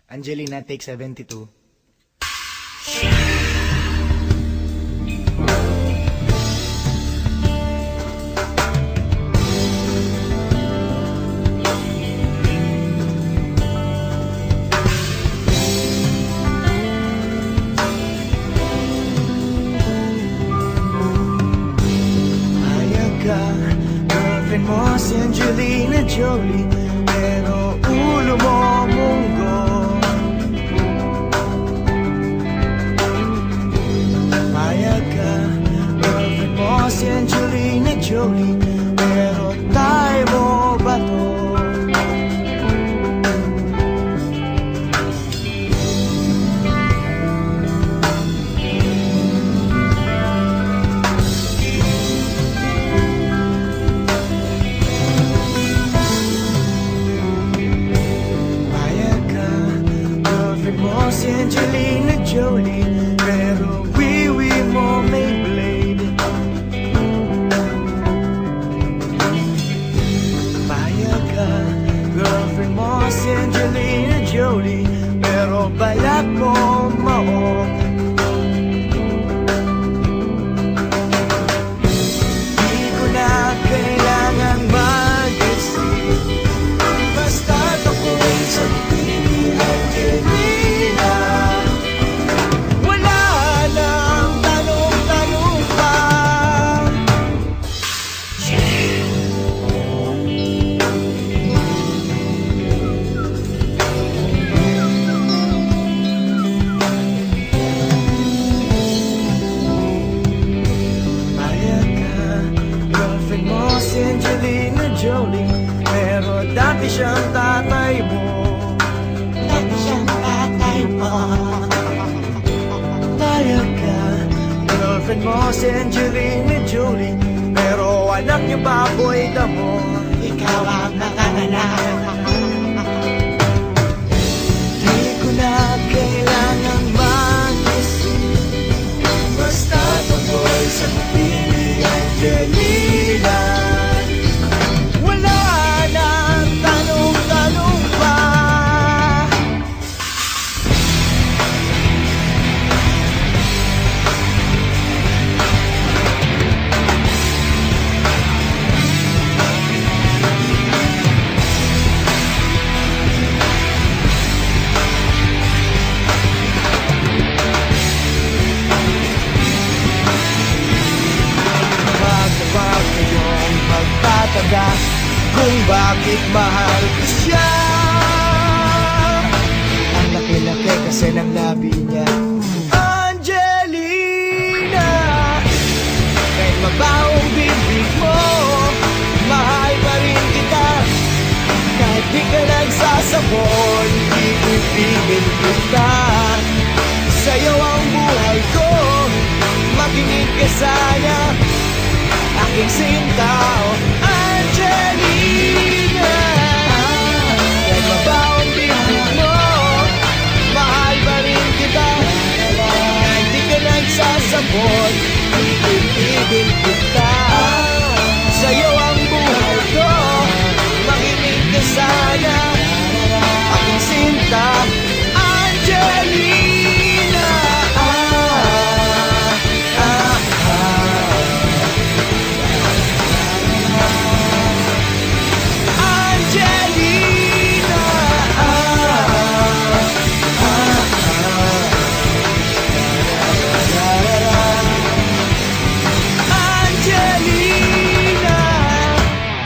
Angelina, take 72. Girlfriend mo si Angelina Jolie, pero ulo mo munggo. Payag ka, girlfriend mo si Angelina Jolie, pero tayo mo bato. Si Angelina Jolie, pero wiwi mo Maybelline. Payag ka, girlfriend mo si Angelina Jolie, pero balak ko maok. Di ko na kailangang mag-isip, basta't ako'y sabihin ni Angelina. Si Angelina Jolie, pero dati siyang tatay mo. Dati siyang tatay mo. Payag ka, girlfriend mo si Angelina Jolie, pero anak niyo baboy damo. Ikaw ang nakanganak. Di ko na kailangang mag-isip, basta tungkol sa pili Angelina. Kung bakit mahal ko siya. Ang laki-laki kasi ng labi niya, Angelina. Kahit mabawang bibig mo, mahal pa rin kita. Kahit di ka nagsasabon, ibibigin kita. Sa'yo ang buhay ko, makinig ka sana, aking sinta.